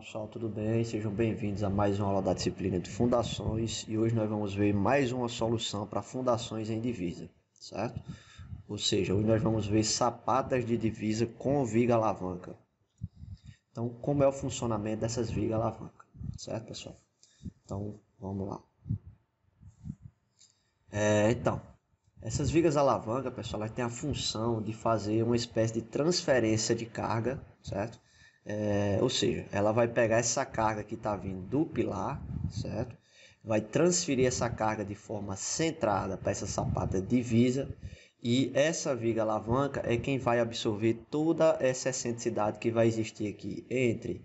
pessoal, tudo bem? Sejam bem-vindos a mais uma aula da disciplina de fundações e hoje nós vamos ver mais uma solução para fundações em divisa, certo? Ou seja, hoje nós vamos ver sapatas de divisa com viga alavanca. Então, como é o funcionamento dessas vigas alavanca, certo, pessoal? Então, vamos lá. Essas vigas alavanca, pessoal, elas têm a função de fazer uma espécie de transferência de carga, certo? Ou seja, ela vai pegar essa carga que está vindo do pilar, certo? Vai transferir essa carga de forma centrada para essa sapata divisa e essa viga alavanca é quem vai absorver toda essa excentricidade que vai existir aqui entre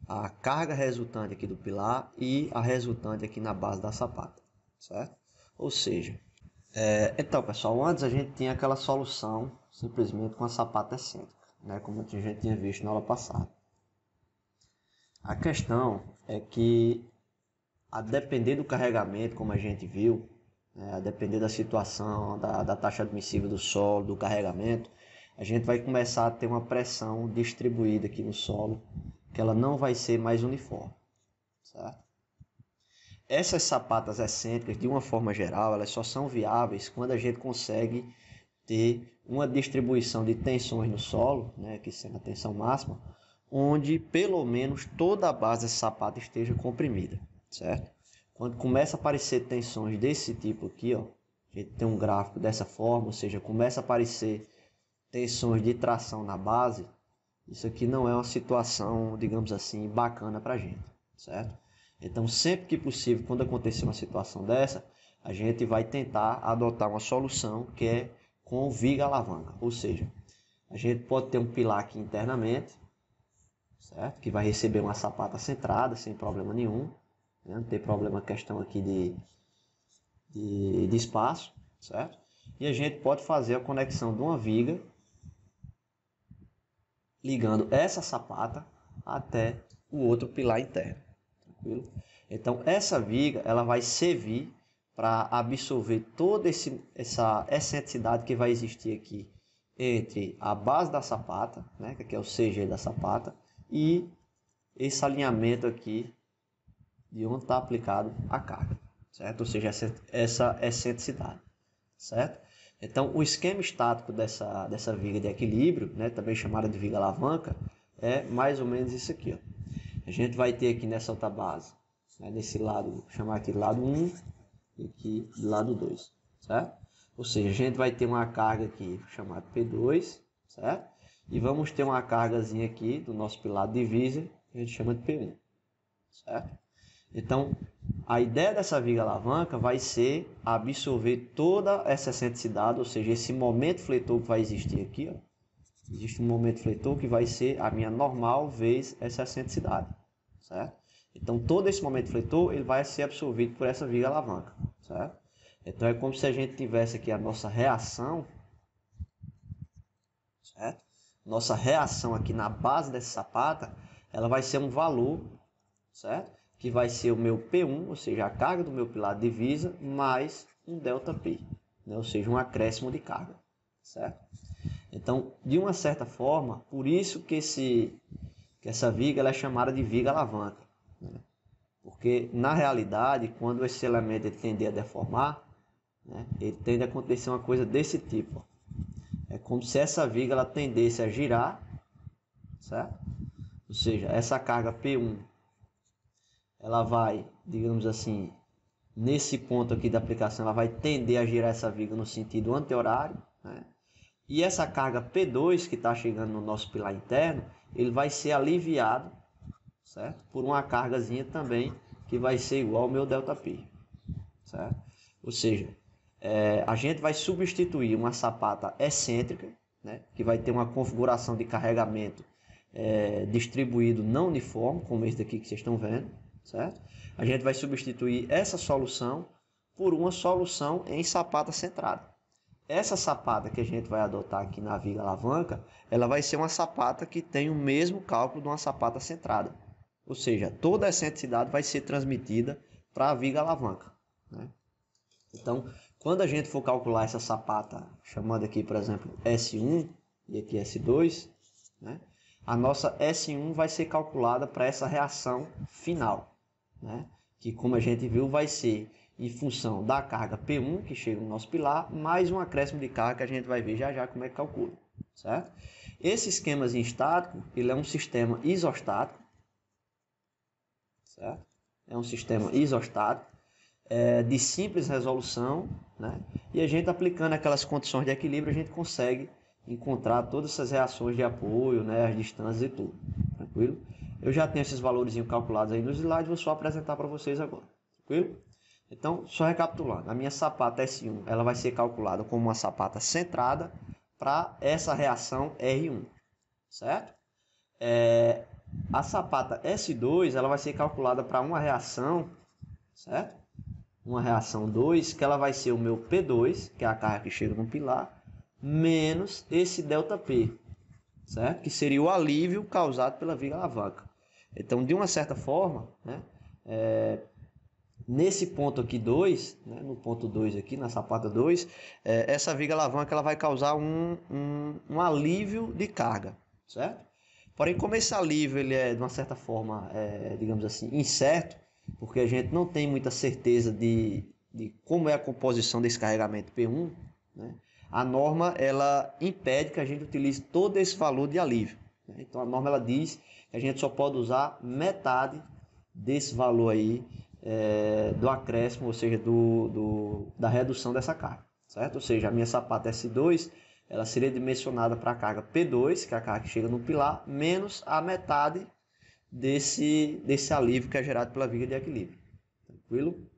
a carga resultante aqui do pilar e a resultante aqui na base da sapata, certo? Ou seja, então pessoal, antes a gente tinha aquela solução simplesmente com a sapata excêntrica, né? Como a gente tinha visto na aula passada. A questão é que, a depender do carregamento, como a gente viu, a depender da situação, da taxa admissível do solo, do carregamento, a gente vai começar a ter uma pressão distribuída aqui no solo, que ela não vai ser mais uniforme, certo? Essas sapatas excêntricas, de uma forma geral, elas só são viáveis quando a gente consegue ter uma distribuição de tensões no solo, né, que sendo a tensão máxima, onde pelo menos toda a base dessa sapata esteja comprimida, certo? Quando começa a aparecer tensões desse tipo aqui, ó, a gente tem um gráfico dessa forma, ou seja, começa a aparecer tensões de tração na base, isso aqui não é uma situação, digamos assim, bacana para a gente, certo? Então, sempre que possível, quando acontecer uma situação dessa, a gente vai tentar adotar uma solução que é com viga alavanca, ou seja, a gente pode ter um pilar aqui internamente, certo? Que vai receber uma sapata centrada sem problema nenhum, né? Não tem problema questão aqui de espaço, certo? E a gente pode fazer a conexão de uma viga ligando essa sapata até o outro pilar interno, tranquilo? Então essa viga ela vai servir para absorver toda essa excentricidade que vai existir aqui entre a base da sapata, né, que é o CG da sapata, e esse alinhamento aqui de onde está aplicado a carga, certo? Ou seja, essa excentricidade, certo? Então, o esquema estático dessa viga de equilíbrio, né, também chamada de viga alavanca, é mais ou menos isso aqui, ó. A gente vai ter aqui nessa outra base, né, nesse lado, vou chamar aqui lado 1 e aqui lado 2, certo? Ou seja, a gente vai ter uma carga aqui chamada P2, certo? E vamos ter uma cargazinha aqui do nosso pilar de divisa, que a gente chama de P1, certo? Então, a ideia dessa viga alavanca vai ser absorver toda essa excentricidade, ou seja, esse momento fletor que vai existir aqui, ó. Existe um momento fletor que vai ser a minha normal vezes essa excentricidade, certo? Então, todo esse momento fletor ele vai ser absorvido por essa viga alavanca, certo? Então, é como se a gente tivesse aqui a nossa reação, certo? Nossa reação aqui na base dessa sapata, ela vai ser um valor, certo? Que vai ser o meu P1, ou seja, a carga do meu pilar de divisa, mais um ΔP, né? Ou seja, um acréscimo de carga, certo? Então, de uma certa forma, por isso que essa viga ela é chamada de viga alavanca, né? Porque, na realidade, quando esse elemento tende a deformar, né, ele tende a acontecer uma coisa desse tipo, ó. É como se essa viga ela tendesse a girar, certo? Ou seja, essa carga P1 ela vai, digamos assim, nesse ponto aqui da aplicação, ela vai tender a girar essa viga no sentido anti-horário, né? E essa carga P2 que está chegando no nosso pilar interno, ele vai ser aliviado, certo? Por uma cargazinha também que vai ser igual ao meu ΔP, certo? Ou seja, a gente vai substituir uma sapata excêntrica, né, que vai ter uma configuração de carregamento distribuído não uniforme, como esse daqui que vocês estão vendo, certo? A gente vai substituir essa solução por uma solução em sapata centrada. Essa sapata que a gente vai adotar aqui na viga alavanca, ela vai ser uma sapata que tem o mesmo cálculo de uma sapata centrada. Ou seja, toda a excentricidade vai ser transmitida para a viga alavanca, né? Então, quando a gente for calcular essa sapata, chamando aqui, por exemplo, S1 e aqui S2, né, a nossa S1 vai ser calculada para essa reação final, né? Que, como a gente viu, vai ser em função da carga P1 que chega no nosso pilar, mais um acréscimo de carga que a gente vai ver já já como é que calcula, certo? Esse esquemazinho estático, ele é um sistema isostático, certo? É um sistema isostático, de simples resolução, né? E a gente aplicando aquelas condições de equilíbrio, a gente consegue encontrar todas essas reações de apoio, né? As distâncias e tudo, tranquilo? Eu já tenho esses valores calculados aí nos slides, vou só apresentar para vocês agora, tranquilo? Então, só recapitulando, a minha sapata S1 ela vai ser calculada como uma sapata centrada para essa reação R1, certo? A sapata S2 ela vai ser calculada para uma reação, certo? Uma reação 2, que ela vai ser o meu P2, que é a carga que chega no pilar, menos esse ΔP, certo? Que seria o alívio causado pela viga alavanca. Então, de uma certa forma, né, nesse ponto aqui 2, né, no ponto 2 aqui, na sapata 2, essa viga alavanca ela vai causar um alívio de carga, certo? Porém, como esse alívio ele é, de uma certa forma, digamos assim, incerto, porque a gente não tem muita certeza de como é a composição desse carregamento P1, né, a norma ela impede que a gente utilize todo esse valor de alívio, né? Então, a norma ela diz que a gente só pode usar metade desse valor aí, do acréscimo, ou seja, da redução dessa carga, certo? Ou seja, a minha sapata S2 ela seria dimensionada para a carga P2, que é a carga que chega no pilar, menos a metade desse alívio que é gerado pela viga de equilíbrio. Tranquilo?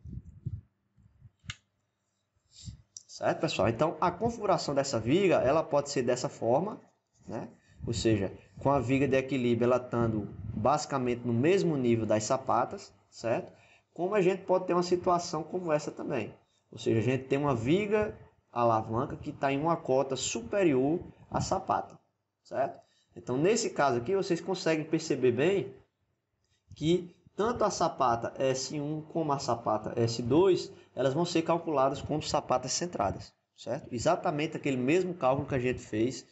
Certo, pessoal? Então, a configuração dessa viga ela pode ser dessa forma, né? Ou seja, com a viga de equilíbrio ela estando basicamente no mesmo nível das sapatas, certo? Como a gente pode ter uma situação como essa também. Ou seja, a gente tem uma viga alavanca que está em uma cota superior à sapata, certo? Então, nesse caso aqui, vocês conseguem perceber bem que tanto a sapata S1 como a sapata S2, elas vão ser calculadas como sapatas centradas, certo? Exatamente aquele mesmo cálculo que a gente fez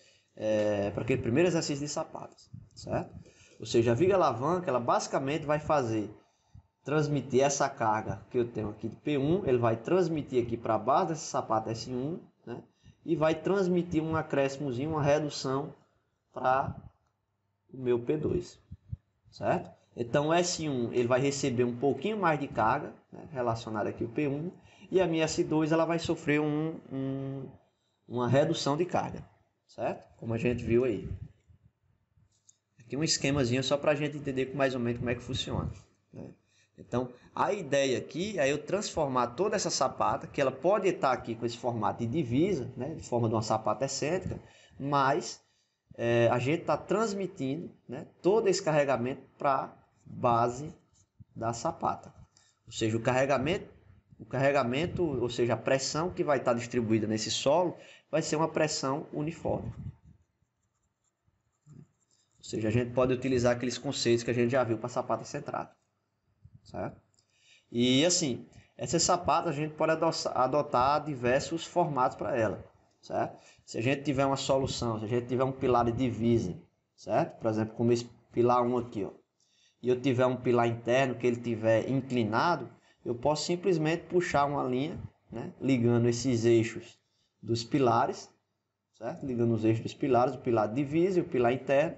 para aquele primeiro exercício de sapatas, certo? Ou seja, a viga alavanca, ela basicamente vai transmitir essa carga que eu tenho aqui de P1, ele vai transmitir aqui para a base dessa sapata S1, né? E vai transmitir um acréscimozinho, uma redução para o meu P2, certo? Então o S1 ele vai receber um pouquinho mais de carga, né, relacionada aqui ao P1, e a minha S2 ela vai sofrer uma redução de carga, certo? Como a gente viu aí. Aqui um esquemazinho só para a gente entender mais ou menos como é que funciona, né? Então, a ideia aqui é eu transformar toda essa sapata, que ela pode estar aqui com esse formato de divisa, né, de forma de uma sapata excêntrica, mas a gente está transmitindo, né, todo esse carregamento para a base da sapata. Ou seja, o carregamento, ou seja, a pressão que vai estar distribuída nesse solo, vai ser uma pressão uniforme. Ou seja, a gente pode utilizar aqueles conceitos que a gente já viu para sapata centrada. Certo? E assim, essa sapata a gente pode adotar diversos formatos para ela, certo? Se a gente tiver uma solução, se a gente tiver um pilar de divisa, certo? Por exemplo, como esse pilar 1 aqui, ó, e eu tiver um pilar interno que ele tiver inclinado, eu posso simplesmente puxar uma linha, né, ligando esses eixos dos pilares, certo? Ligando os eixos dos pilares, o pilar de divisa e o pilar interno,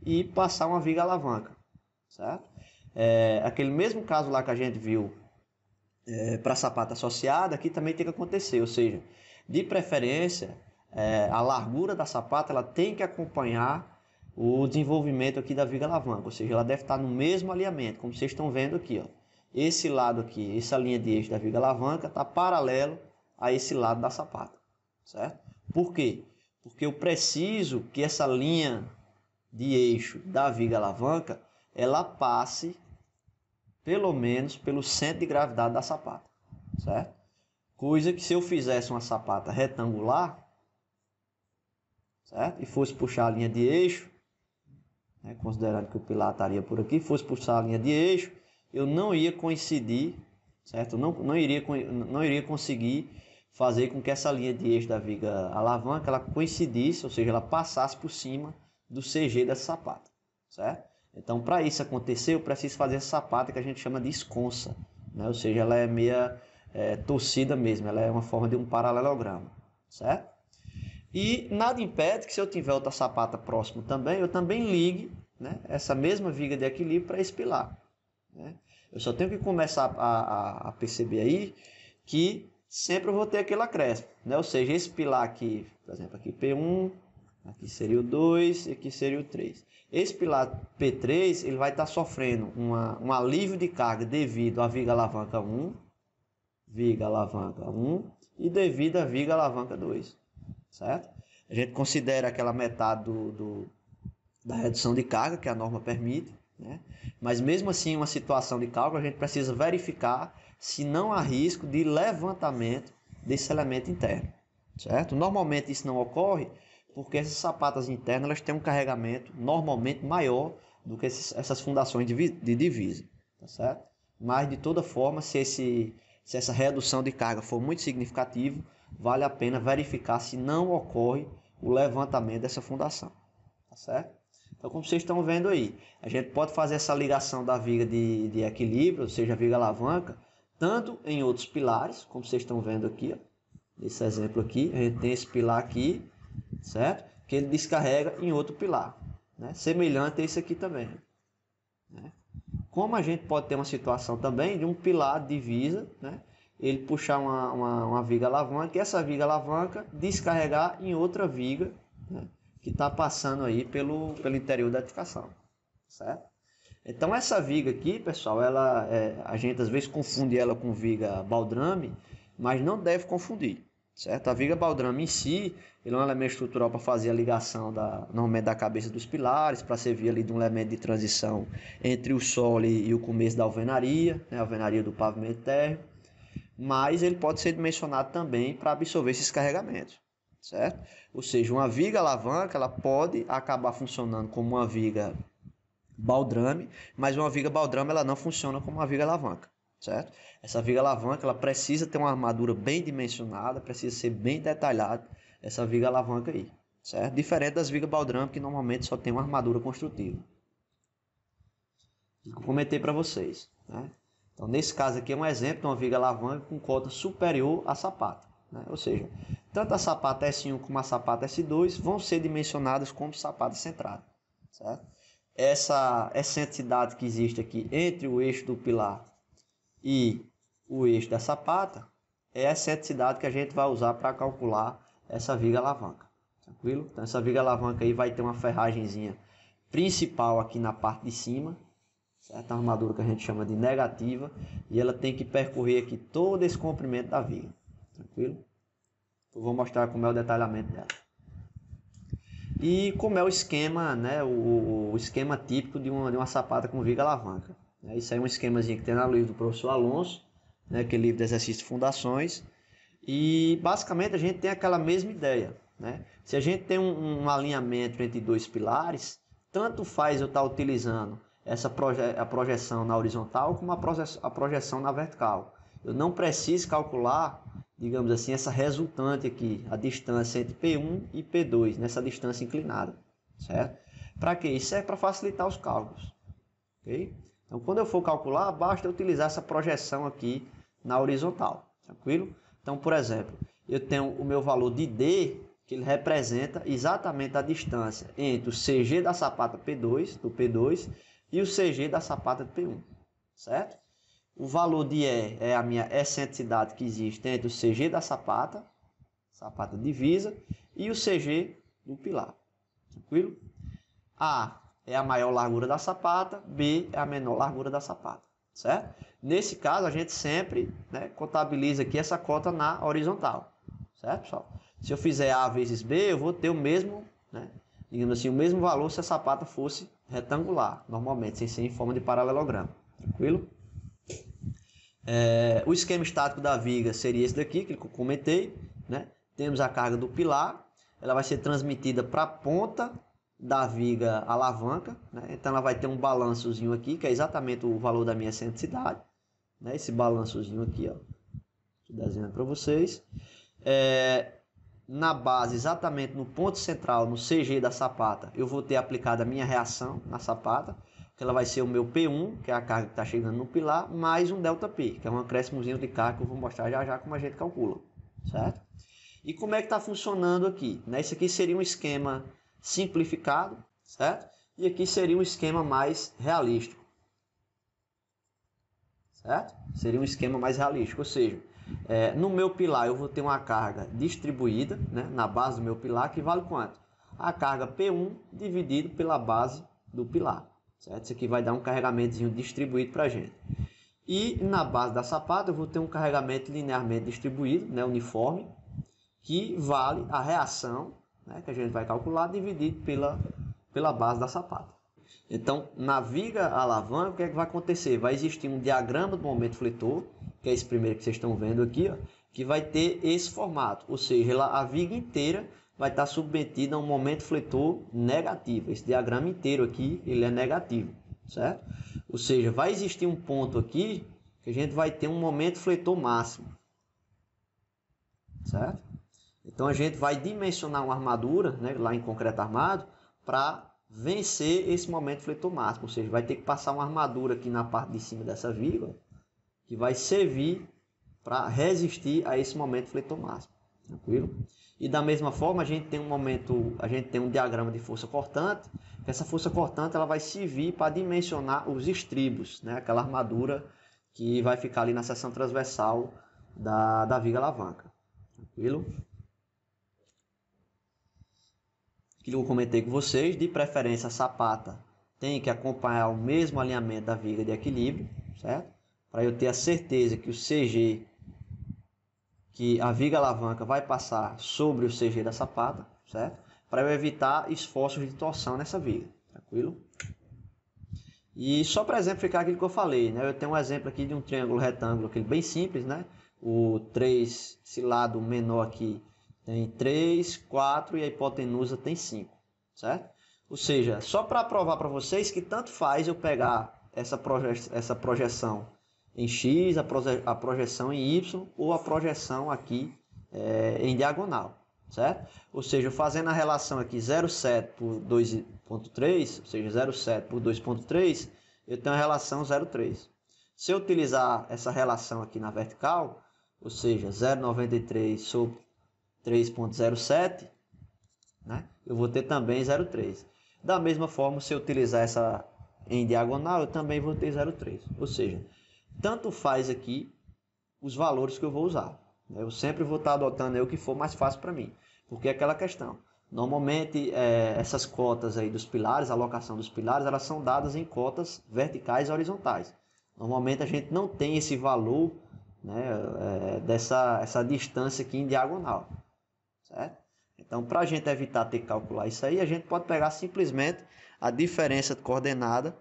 e passar uma viga alavanca, certo? Aquele mesmo caso lá que a gente viu para a sapata associada, aqui também tem que acontecer, ou seja, de preferência, a largura da sapata ela tem que acompanhar o desenvolvimento aqui da viga alavanca, ou seja, ela deve estar no mesmo alinhamento, como vocês estão vendo aqui, ó. Esse lado aqui, essa linha de eixo da viga alavanca está paralelo a esse lado da sapata, certo? Por quê? Porque eu preciso que essa linha de eixo da viga alavanca ela passe pelo menos pelo centro de gravidade da sapata, certo? Coisa que se eu fizesse uma sapata retangular, certo? E fosse puxar a linha de eixo, né, considerando que o pilar estaria por aqui, fosse puxar a linha de eixo, eu não ia coincidir, certo? Não iria conseguir fazer com que essa linha de eixo da viga alavanca ela coincidisse, ou seja, ela passasse por cima do CG dessa sapata, certo? Então, para isso acontecer, eu preciso fazer essa sapata que a gente chama de esconça, né? Ou seja, ela é meia torcida mesmo, ela é uma forma de um paralelogramo, certo? E nada impede que, se eu tiver outra sapata próximo também, eu também ligue, né, essa mesma viga de equilíbrio para esse pilar, né? Eu só tenho que começar a perceber aí que sempre eu vou ter aquele acréscimo, né? Ou seja, esse pilar aqui, por exemplo, aqui P1, aqui seria o 2 e aqui seria o 3. Esse pilar P3 ele vai estar sofrendo um alívio de carga devido à viga alavanca 1, viga alavanca 1 e devido à viga alavanca 2, certo? A gente considera aquela metade da redução de carga que a norma permite, né? Mas mesmo assim, uma situação de cálculo, a gente precisa verificar se não há risco de levantamento desse elemento interno, certo? Normalmente isso não ocorre porque essas sapatas internas elas têm um carregamento normalmente maior do que essas fundações de divisa, tá certo? Mas de toda forma, se essa redução de carga for muito significativa, vale a pena verificar se não ocorre o levantamento dessa fundação, tá certo? Então, como vocês estão vendo aí, a gente pode fazer essa ligação da viga de equilíbrio, ou seja, a viga alavanca, tanto em outros pilares, como vocês estão vendo aqui, ó, nesse exemplo aqui, a gente tem esse pilar aqui, certo? Que ele descarrega em outro pilar, né? Semelhante a esse aqui também, né? Como a gente pode ter uma situação também de um pilar divisa, né? Ele puxar uma viga alavanca e essa viga alavanca descarregar em outra viga, né, que está passando aí pelo interior da edificação, certo? Então essa viga aqui, pessoal, a gente às vezes confunde ela com viga baldrame, mas não deve confundir, certo? A viga baldrame em si, ele é um elemento estrutural para fazer a ligação normalmente da cabeça dos pilares, para servir ali de um elemento de transição entre o solo e o começo da alvenaria, né, a alvenaria do pavimento térreo, mas ele pode ser dimensionado também para absorver esses carregamentos, certo? Ou seja, uma viga alavanca ela pode acabar funcionando como uma viga baldrame, mas uma viga baldrame ela não funciona como uma viga alavanca, certo? Essa viga alavanca ela precisa ter uma armadura bem dimensionada, precisa ser bem detalhada essa viga alavanca aí, certo? Diferente das vigas baldrame que normalmente só tem uma armadura construtiva. Eu comentei para vocês, né? Então, nesse caso aqui é um exemplo de uma viga alavanca com cota superior à sapata, né? Ou seja, tanto a sapata S1 como a sapata S2 vão ser dimensionadas como sapata centrada, certo? Essa excentricidade que existe aqui entre o eixo do pilar e o eixo da sapata é a excentricidade que a gente vai usar para calcular essa viga alavanca, tranquilo? Então, essa viga alavanca aí vai ter uma ferragemzinha principal aqui na parte de cima, certo? Uma armadura que a gente chama de negativa e ela tem que percorrer aqui todo esse comprimento da viga, tranquilo? Eu vou mostrar como é o detalhamento dela e como é o esquema, né? O esquema típico de uma sapata com viga alavanca, né? Isso aí é um esquemazinho que tem no livro do professor Alonso, né? Que é livro de exercício de fundações, e basicamente a gente tem aquela mesma ideia, né? Se a gente tem um alinhamento entre dois pilares, tanto faz eu estar utilizando a projeção na horizontal como a projeção na vertical. Eu não preciso calcular, digamos assim, essa resultante aqui, a distância entre P1 e P2, nessa distância inclinada, certo? Para quê? Isso é para facilitar os cálculos, ok? Então, quando eu for calcular, basta eu utilizar essa projeção aqui na horizontal, tranquilo? Então, por exemplo, eu tenho o meu valor de D, que ele representa exatamente a distância entre o CG da sapata P2, do P2, e o CG da sapata de P1, certo? O valor de E é a minha excentricidade que existe entre o CG da sapata divisa, e o CG do pilar, tranquilo? A é a maior largura da sapata, B é a menor largura da sapata, certo? Nesse caso, a gente sempre, né, contabiliza aqui essa cota na horizontal, certo, pessoal? Se eu fizer A vezes B, eu vou ter o mesmo, né, digamos assim, o mesmo valor se a sapata fosse retangular, normalmente, sem ser em forma de paralelogramo, tranquilo? O esquema estático da viga seria esse daqui, que eu comentei, né? Temos a carga do pilar, ela vai ser transmitida para a ponta da viga alavanca, né? Então ela vai ter um balançozinho aqui, que é exatamente o valor da minha excentricidade, né? Esse balançozinho aqui, ó, estou desenhando para vocês. na base, exatamente no ponto central, no CG da sapata, eu vou ter aplicado a minha reação na sapata, que ela vai ser o meu P1, que é a carga que está chegando no pilar, mais um ΔP, que é um acréscimozinho de carga que eu vou mostrar já já como a gente calcula, certo? E como é que está funcionando aqui? Esse aqui seria um esquema simplificado, certo? E aqui seria um esquema mais realístico, certo? Seria um esquema mais realístico, ou seja, no meu pilar eu vou ter uma carga distribuída, né, na base do meu pilar, que vale quanto? A carga P1 dividido pela base do pilar, certo? Isso aqui vai dar um carregamentozinho distribuído para a gente. E na base da sapata eu vou ter um carregamento linearmente distribuído, né, uniforme, que vale a reação, né, que a gente vai calcular, dividido pela base da sapata. Então, na viga alavanca, o que é que vai acontecer? Vai existir um diagrama do momento fletor, que é esse primeiro que vocês estão vendo aqui, ó, que vai ter esse formato, ou seja, a viga inteira vai estar submetida a um momento fletor negativo. Esse diagrama inteiro aqui, ele é negativo, certo? Ou seja, vai existir um ponto aqui que a gente vai ter um momento fletor máximo, certo? Então a gente vai dimensionar uma armadura, né, lá em concreto armado, para vencer esse momento fletor máximo. Ou seja, vai ter que passar uma armadura aqui na parte de cima dessa viga, que vai servir para resistir a esse momento fletor máximo. Tranquilo? E da mesma forma a gente tem um diagrama de força cortante, que essa força cortante ela vai servir para dimensionar os estribos, né, aquela armadura que vai ficar ali na seção transversal da viga alavanca. Tranquilo? Que eu comentei com vocês, de preferência a sapata tem que acompanhar o mesmo alinhamento da viga de equilíbrio, certo? Para eu ter a certeza que o CG, que a viga alavanca vai passar sobre o CG da sapata, certo? Para eu evitar esforços de torção nessa viga, tranquilo? E só para exemplificar aquilo que eu falei, né? Eu tenho um exemplo aqui de um triângulo retângulo, aquele bem simples, né? Esse lado menor aqui tem 3, 4 e a hipotenusa tem 5, certo? Ou seja, só para provar para vocês que tanto faz eu pegar essa projeção em X, a projeção em Y ou a projeção aqui em diagonal, certo? Ou seja, fazendo a relação aqui 0,7 por 2,3, ou seja, 0,7 por 2,3, eu tenho a relação 0,3. Se eu utilizar essa relação aqui na vertical, ou seja, 0,93 sobre 3,07, né? Eu vou ter também 0,3. Da mesma forma, se eu utilizar essa em diagonal, eu também vou ter 0,3. Ou seja, tanto faz aqui os valores que eu vou usar. Eu sempre vou estar adotando o que for mais fácil para mim. Porque é aquela questão. Normalmente, essas cotas aí dos pilares, a alocação dos pilares, elas são dadas em cotas verticais e horizontais. Normalmente a gente não tem esse valor, né, essa distância aqui em diagonal. Certo? Então, para a gente evitar ter que calcular isso aí, a gente pode pegar simplesmente a diferença de coordenada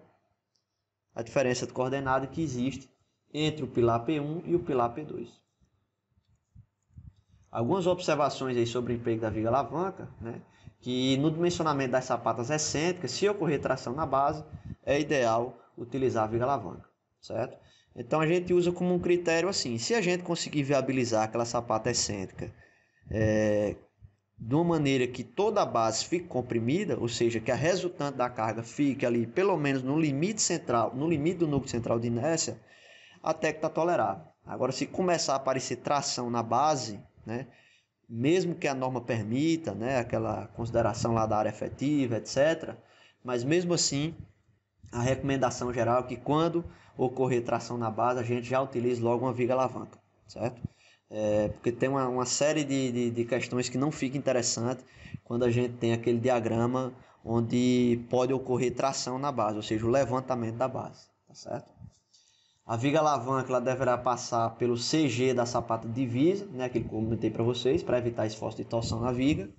que existe entre o pilar P1 e o pilar P2. Algumas observações aí sobre o emprego da viga alavanca, né? Que no dimensionamento das sapatas excêntricas, se ocorrer tração na base, é ideal utilizar a viga alavanca, certo? Então a gente usa como um critério assim, se a gente conseguir viabilizar aquela sapata excêntrica de uma maneira que toda a base fique comprimida, ou seja, que a resultante da carga fique ali pelo menos no limite central, no limite do núcleo central de inércia, até que está tolerável. Agora, se começar a aparecer tração na base, né, mesmo que a norma permita, né, aquela consideração lá da área efetiva, etc., mas mesmo assim, a recomendação geral é que quando ocorrer tração na base, a gente já utilize logo uma viga alavanca, certo? Porque tem uma série de questões que não fica interessante quando a gente tem aquele diagrama onde pode ocorrer tração na base, ou seja, o levantamento da base, tá certo? A viga alavanca ela deverá passar pelo CG da sapata divisa, né, aquele que eu comentei para vocês, para evitar esforço de torção na viga.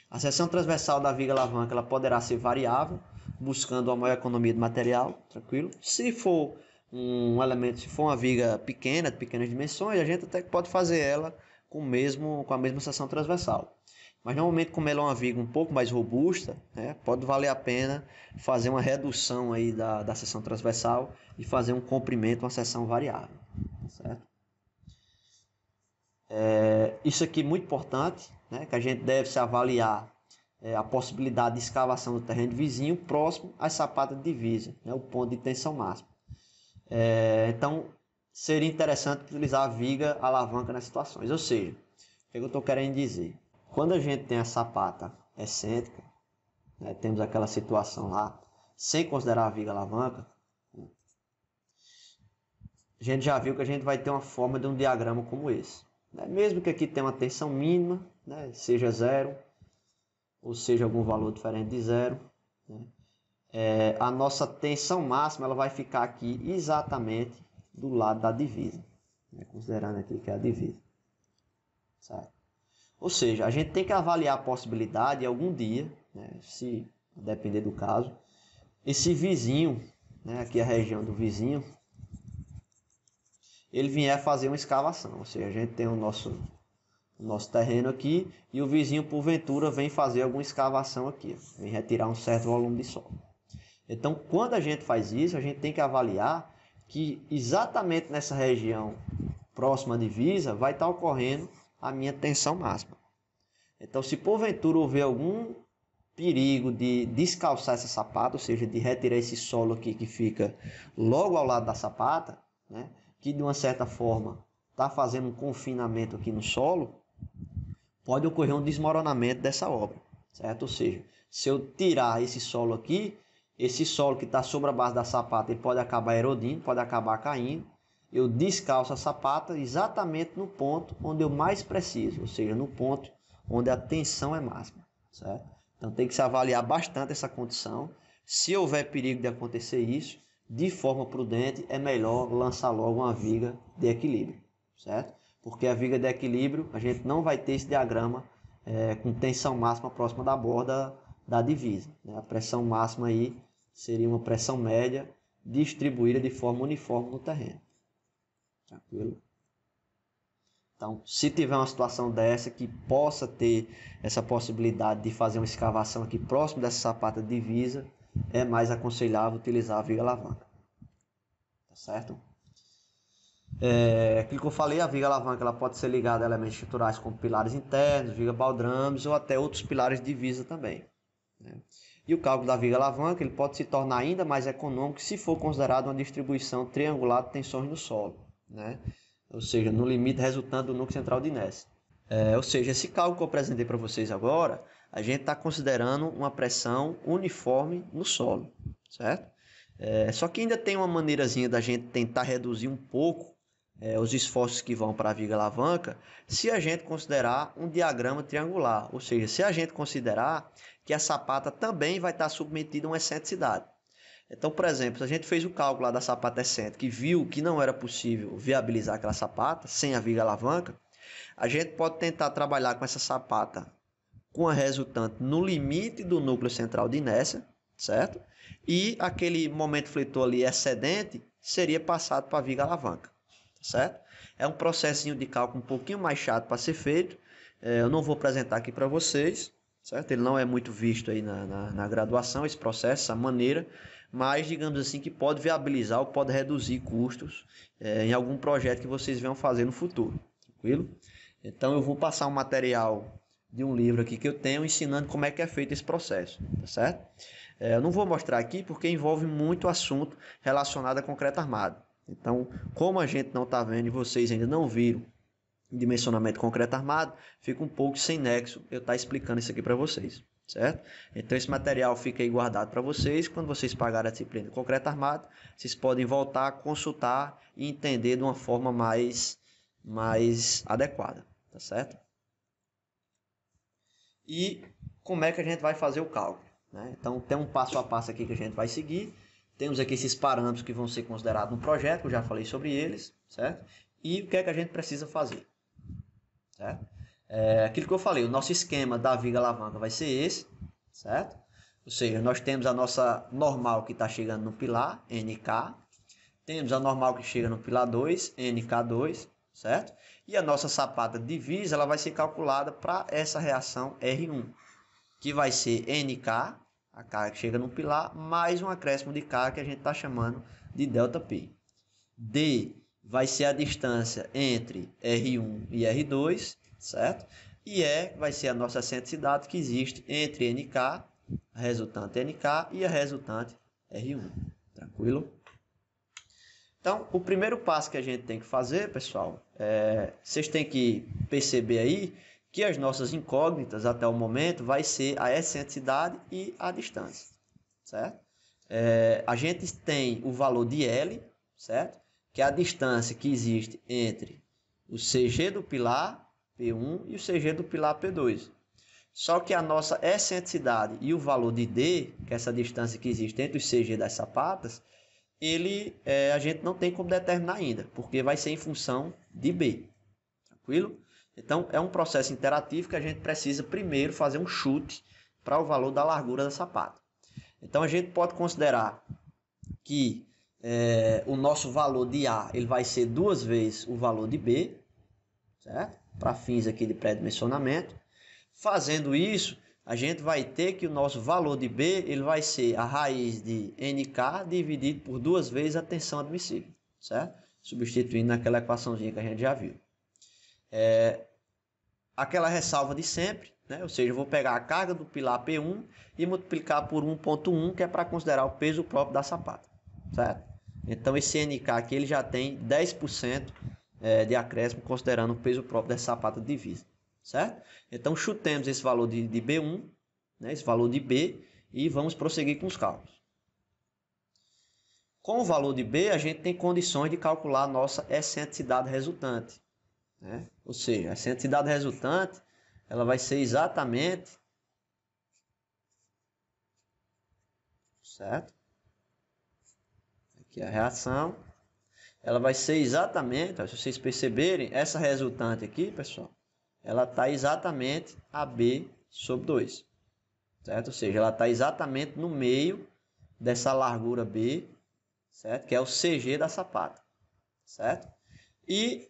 A seção transversal da viga alavanca ela poderá ser variável, buscando uma maior economia de material, tranquilo. Se for um elemento, se for uma viga pequena, de pequenas dimensões, a gente até pode fazer ela com a mesma seção transversal. Mas normalmente, como ela é uma viga um pouco mais robusta, né, pode valer a pena fazer uma redução aí da seção transversal e fazer um comprimento, uma seção variável, certo? Isso aqui é muito importante, né, que a gente deve se avaliar a possibilidade de escavação do terreno vizinho próximo às sapatas de divisa, né, o ponto de tensão máxima. Então, seria interessante utilizar a viga alavanca nas situações. Ou seja, o que eu estou querendo dizer? Quando a gente tem a sapata excêntrica, né, temos aquela situação lá, sem considerar a viga alavanca, a gente já viu que a gente vai ter uma forma de um diagrama como esse. Né? Mesmo que aqui tenha uma tensão mínima, né, seja zero, ou seja algum valor diferente de zero, né, a nossa tensão máxima ela vai ficar aqui exatamente do lado da divisa, né, considerando aqui que é a divisa. Certo? Ou seja, a gente tem que avaliar a possibilidade algum dia, né, se depender do caso, esse vizinho, né, aqui a região do vizinho, ele vier fazer uma escavação. Ou seja, a gente tem o nosso terreno aqui e o vizinho porventura vem fazer alguma escavação aqui, vem retirar um certo volume de solo. Então, quando a gente faz isso, a gente tem que avaliar que exatamente nessa região próxima à divisa vai estar ocorrendo a minha tensão máxima. Então, se porventura houver algum perigo de descalçar essa sapata, ou seja, de retirar esse solo aqui que fica logo ao lado da sapata, né, que de uma certa forma está fazendo um confinamento aqui no solo, pode ocorrer um desmoronamento dessa obra, certo? Ou seja, se eu tirar esse solo aqui, esse solo que está sobre a base da sapata ele pode acabar erodindo, pode acabar caindo. Eu descalço a sapata exatamente no ponto onde eu mais preciso, ou seja, no ponto onde a tensão é máxima, certo? Então tem que se avaliar bastante essa condição. Se houver perigo de acontecer isso, de forma prudente, é melhor lançar logo uma viga de equilíbrio, certo? Porque a viga de equilíbrio, a gente não vai ter esse diagrama com tensão máxima próxima da borda da divisa, né? A pressão máxima aí seria uma pressão média distribuída de forma uniforme no terreno. Tranquilo? Então, se tiver uma situação dessa que possa ter essa possibilidade de fazer uma escavação aqui próximo dessa sapata de divisa, é mais aconselhável utilizar a viga alavanca. Tá certo? Aquilo que eu falei, a viga alavanca ela pode ser ligada a elementos estruturais como pilares internos, viga baldrames ou até outros pilares de divisa também, né? E o cálculo da viga alavanca ele pode se tornar ainda mais econômico se for considerado uma distribuição triangular de tensões no solo, né? Ou seja, no limite resultante do núcleo central de inércia. Ou seja, esse cálculo que eu apresentei para vocês agora, a gente está considerando uma pressão uniforme no solo, certo? Só que ainda tem uma maneirazinha da gente tentar reduzir um pouco os esforços que vão para a viga alavanca, se a gente considerar um diagrama triangular, ou seja, se a gente considerar que a sapata também vai estar submetida a uma excentricidade. Então, por exemplo, se a gente fez o cálculo lá da sapata excêntrica e viu que não era possível viabilizar aquela sapata sem a viga alavanca, a gente pode tentar trabalhar com essa sapata com a resultante no limite do núcleo central de inércia, certo? E aquele momento fletor ali excedente seria passado para a viga alavanca, certo? É um processinho de cálculo um pouquinho mais chato para ser feito. Eu não vou apresentar aqui para vocês, certo? Ele não é muito visto aí na graduação, esse processo, essa maneira, mas digamos assim que pode viabilizar ou pode reduzir custos em algum projeto que vocês venham fazer no futuro, tranquilo? Então eu vou passar um material de um livro aqui que eu tenho ensinando como é que é feito esse processo, tá certo? Eu não vou mostrar aqui porque envolve muito assunto relacionado a concreto armado. Então, como a gente não está vendo e vocês ainda não viram dimensionamento de concreto armado, fica um pouco sem nexo eu estar explicando isso aqui para vocês, certo? Então esse material fica aí guardado para vocês. Quando vocês pagarem a disciplina de concreto armado, vocês podem voltar, consultar e entender de uma forma mais adequada, tá certo? E como é que a gente vai fazer o cálculo, né? Então tem um passo a passo aqui que a gente vai seguir. Temos aqui esses parâmetros que vão ser considerados no projeto, eu já falei sobre eles, certo? E o que é que a gente precisa fazer, certo? Aquilo que eu falei, o nosso esquema da viga alavanca vai ser esse, certo? Ou seja, nós temos a nossa normal que está chegando no pilar, NK. Temos a normal que chega no pilar 2, NK2, certo? E a nossa sapata de divisa ela vai ser calculada para essa reação R1, que vai ser NK, a carga que chega no pilar, mais um acréscimo de carga que a gente está chamando de ΔP. D vai ser a distância entre R1 e R2, certo? E E vai ser a nossa excentricidade que existe entre NK, a resultante NK e a resultante R1. Tranquilo? Então, o primeiro passo que a gente tem que fazer, pessoal, vocês têm que perceber aí que as nossas incógnitas até o momento vai ser a excentricidade e a distância, certo? A gente tem o valor de L, certo? Que é a distância que existe entre o CG do pilar P1 e o CG do pilar P2. Só que a nossa excentricidade e o valor de D, que é essa distância que existe entre os CG das sapatas, a gente não tem como determinar ainda, porque vai ser em função de B. Tranquilo? Então, é um processo interativo que a gente precisa primeiro fazer um chute para o valor da largura da sapata. Então, a gente pode considerar que o nosso valor de A ele vai ser 2 vezes o valor de B, certo? Para fins aqui de pré-dimensionamento. Fazendo isso, a gente vai ter que o nosso valor de B ele vai ser a raiz de NK dividido por 2 vezes a tensão admissível, certo? Substituindo naquela equaçãozinha que a gente já viu. Aquela ressalva de sempre, né? Ou seja, eu vou pegar a carga do pilar P1 e multiplicar por 1,1, que é para considerar o peso próprio da sapata, certo? Então esse NK aqui ele já tem 10% de acréscimo considerando o peso próprio dessa sapata divisa, certo? Então chutemos esse valor de B1, né? Esse valor de B, e vamos prosseguir com os cálculos. Com o valor de B, a gente tem condições de calcular a nossa excentricidade resultante, né? Ou seja, a excentricidade resultante ela vai ser exatamente, certo? Aqui a reação, ela vai ser exatamente, se vocês perceberem, essa resultante aqui, pessoal, ela está exatamente AB sobre 2, certo? Ou seja, ela está exatamente no meio dessa largura B, certo? Que é o CG da sapata, certo? E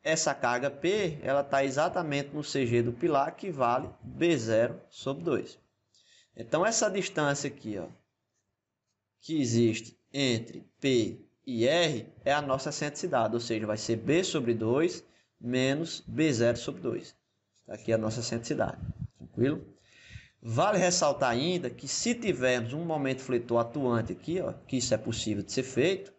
essa carga P, ela está exatamente no CG do pilar, que vale B0 sobre 2. Então, essa distância aqui, ó, que existe entre P e R, é a nossa excentricidade, ou seja, vai ser B sobre 2 menos B0 sobre 2. Aqui é a nossa excentricidade, tranquilo? Vale ressaltar ainda que se tivermos um momento fletor atuante aqui, ó, que isso é possível de ser feito,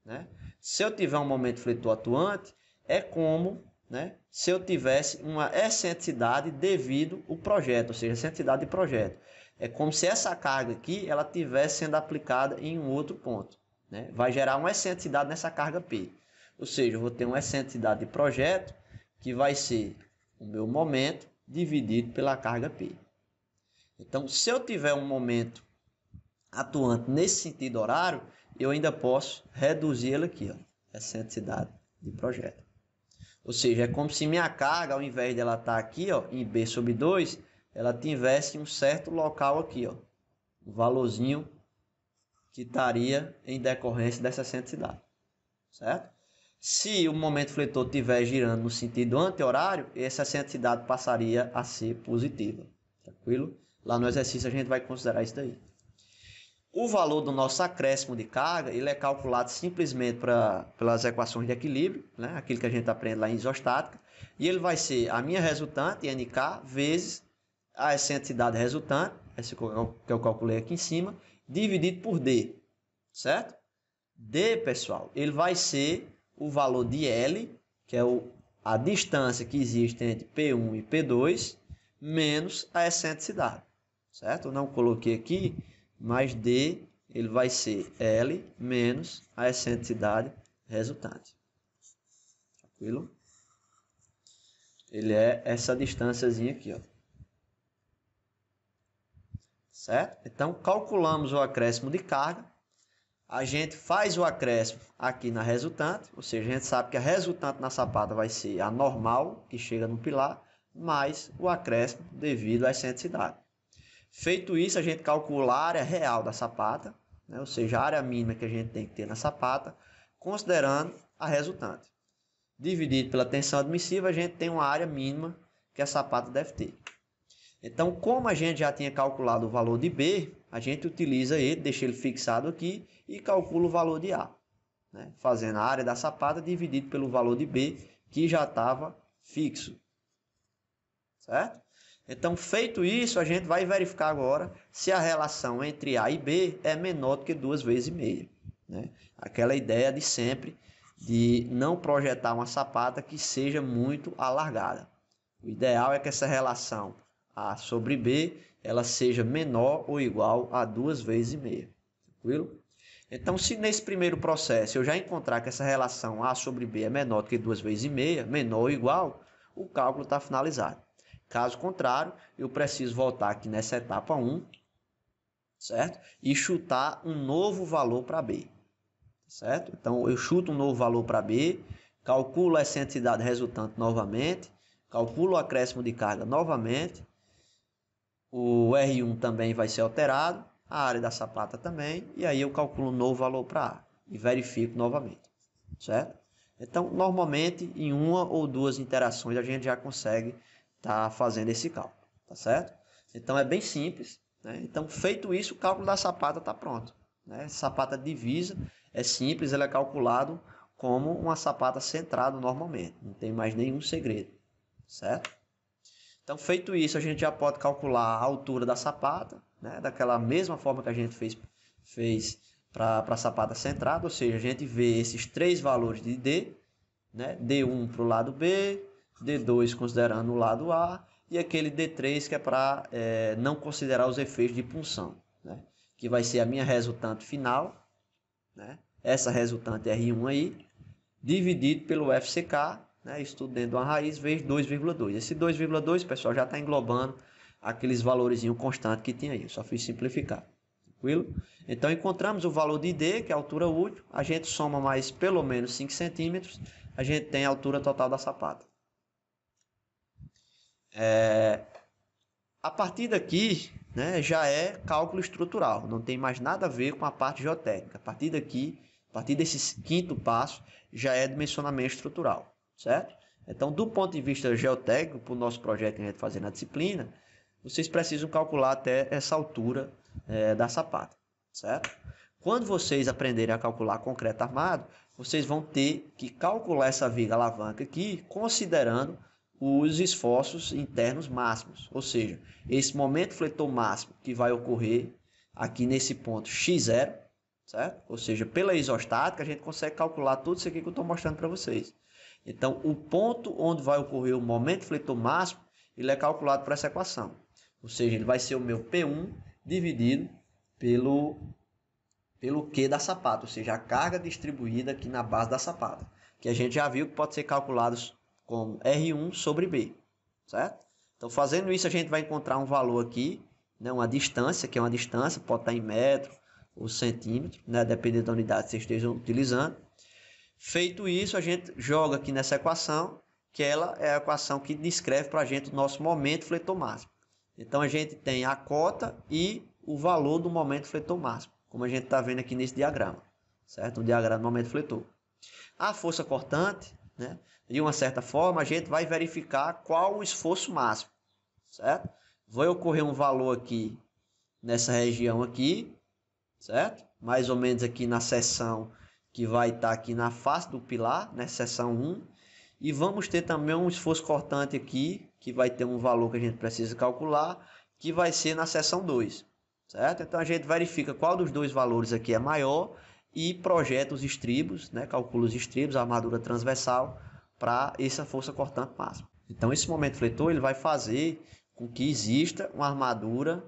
né? Se eu tiver um momento fletor atuante, é como, né, se eu tivesse uma excentricidade devido ao projeto, ou seja, excentricidade de projeto. É como se essa carga aqui ela estivesse sendo aplicada em um outro ponto, né? Vai gerar uma excentricidade nessa carga P. Ou seja, eu vou ter uma excentricidade de projeto que vai ser o meu momento dividido pela carga P. Então, se eu tiver um momento atuante nesse sentido horário, eu ainda posso reduzir ele aqui, ó, excentricidade de projeto. Ou seja, é como se minha carga, ao invés de ela estar aqui, ó, em B sobre 2, ela tivesse um certo local aqui, ó, um valorzinho que estaria em decorrência dessa excentricidade, certo? Se o momento fletor estiver girando no sentido anti-horário, essa excentricidade passaria a ser positiva, tranquilo? Lá no exercício a gente vai considerar isso daí. O valor do nosso acréscimo de carga, ele é calculado simplesmente pelas equações de equilíbrio, né? Aquilo que a gente aprende lá em isostática, e ele vai ser a minha resultante, NK, vezes a excentricidade resultante, essa que eu calculei aqui em cima, dividido por D, certo? D, pessoal, ele vai ser o valor de L, que é a distância que existe entre P1 e P2, menos a excentricidade, certo? Eu não coloquei aqui, mas D ele vai ser L menos a excentricidade resultante. Tranquilo? Ele é essa distânciazinha aqui, ó. Certo? Então, calculamos o acréscimo de carga. A gente faz o acréscimo aqui na resultante, ou seja, a gente sabe que a resultante na sapata vai ser a normal, que chega no pilar, mais o acréscimo devido à excentricidade. Feito isso, a gente calcula a área real da sapata, né? Ou seja, a área mínima que a gente tem que ter na sapata, considerando a resultante. Dividido pela tensão admissiva, a gente tem uma área mínima que a sapata deve ter. Então, como a gente já tinha calculado o valor de B, a gente utiliza ele, deixa ele fixado aqui e calcula o valor de A, né, fazendo a área da sapata dividido pelo valor de B, que já estava fixo. Certo? Então, feito isso, a gente vai verificar agora se a relação entre A e B é menor do que 2 vezes e meia. Né? Aquela ideia de sempre de não projetar uma sapata que seja muito alargada. O ideal é que essa relação A sobre B ela seja menor ou igual a 2 vezes e meia. Tranquilo? Então, se nesse primeiro processo eu já encontrar que essa relação A sobre B é menor do que 2 vezes e meia, menor ou igual, o cálculo está finalizado. Caso contrário, eu preciso voltar aqui nessa etapa 1, certo? E chutar um novo valor para B, certo? Então, eu chuto um novo valor para B, calculo a excentricidade resultante novamente, calculo o acréscimo de carga novamente, o R1 também vai ser alterado, a área da sapata também, e aí eu calculo um novo valor para A e verifico novamente, certo? Então, normalmente, em uma ou duas interações, a gente já consegue estar fazendo esse cálculo, tá certo? Então, é bem simples, né? Então, feito isso, o cálculo da sapata está pronto, né? Sapata divisa é simples, ele é calculado como uma sapata centrada normalmente, não tem mais nenhum segredo, certo? Então, feito isso, a gente já pode calcular a altura da sapata, né? Daquela mesma forma que a gente fez para a sapata centrada, ou seja, a gente vê esses três valores de D, né? D1 para o lado B, D2 considerando o lado A, e aquele D3 que é para não considerar os efeitos de punção, né? Que vai ser a minha resultante final, né? Essa resultante R1 aí, dividido pelo FCK, né? Isso tudo dentro de uma raiz, vezes 2,2. Esse 2,2, pessoal, já está englobando aqueles valorzinhos constantes que tinha aí. Eu só fiz simplificar. Tranquilo? Então, encontramos o valor de D, que é a altura útil. A gente soma mais pelo menos 5 centímetros. A gente tem a altura total da sapata. A partir daqui, né, já é cálculo estrutural. Não tem mais nada a ver com a parte geotécnica. A partir daqui, a partir desse quinto passo, já é dimensionamento estrutural. Certo? Então, do ponto de vista geotécnico, para o nosso projeto que a gente vai fazer na disciplina, vocês precisam calcular até essa altura da sapata, certo? Quando vocês aprenderem a calcular concreto armado, vocês vão ter que calcular essa viga alavanca aqui, considerando os esforços internos máximos, ou seja, esse momento fletor máximo que vai ocorrer aqui nesse ponto x0, certo? Ou seja, pela isostática a gente consegue calcular tudo isso aqui que eu estou mostrando para vocês. Então, o ponto onde vai ocorrer o momento fletor máximo, ele é calculado por essa equação. Ou seja, ele vai ser o meu P1 dividido pelo Q da sapata, ou seja, a carga distribuída aqui na base da sapata, que a gente já viu que pode ser calculado como R1 sobre B, certo? Então, fazendo isso, a gente vai encontrar um valor aqui, né, uma distância, que é uma distância, pode estar em metro ou centímetro, né, dependendo da unidade que vocês estejam utilizando. Feito isso, a gente joga aqui nessa equação, que ela é a equação que descreve para a gente o nosso momento fletor máximo. Então, a gente tem a cota e o valor do momento fletor máximo, como a gente está vendo aqui nesse diagrama, certo? O diagrama do momento fletor. A força cortante, né? De uma certa forma, a gente vai verificar qual o esforço máximo, certo? Vai ocorrer um valor aqui, nessa região aqui, certo? Mais ou menos aqui na seção que vai estar aqui na face do pilar, né? Seção 1. E vamos ter também um esforço cortante aqui, que vai ter um valor que a gente precisa calcular, que vai ser na seção 2, certo? Então, a gente verifica qual dos dois valores aqui é maior e projeta os estribos, né? Calcula os estribos, a armadura transversal, para essa força cortante máxima. Então, esse momento fletor ele vai fazer com que exista uma armadura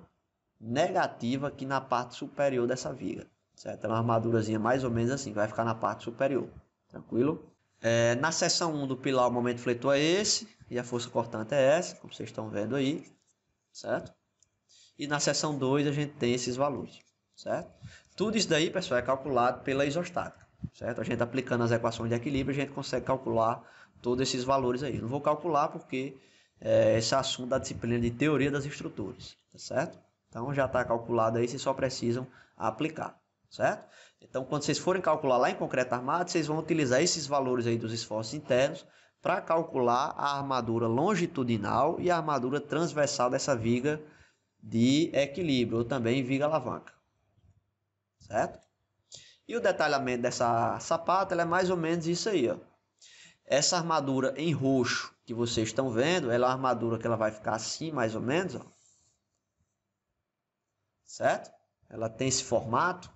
negativa aqui na parte superior dessa viga, certo? É uma armadurazinha mais ou menos assim, vai ficar na parte superior, tranquilo? Na seção 1 do pilar, o momento fletor é esse, e a força cortante é essa, como vocês estão vendo aí, certo? E na seção 2 a gente tem esses valores, certo? Tudo isso daí, pessoal, é calculado pela isostática, certo? A gente aplicando as equações de equilíbrio, a gente consegue calcular todos esses valores aí. Não vou calcular porque esse é assunto da disciplina de teoria das estruturas, tá certo? Então já está calculado aí, vocês só precisam aplicar, certo? Então, quando vocês forem calcular lá em concreto armado, vocês vão utilizar esses valores aí dos esforços internos para calcular a armadura longitudinal e a armadura transversal dessa viga de equilíbrio, ou também viga alavanca, certo? E o detalhamento dessa sapata ela é mais ou menos isso aí, ó. Essa armadura em roxo que vocês estão vendo, ela é uma armadura que ela vai ficar assim, mais ou menos, ó. Certo? Ela tem esse formato.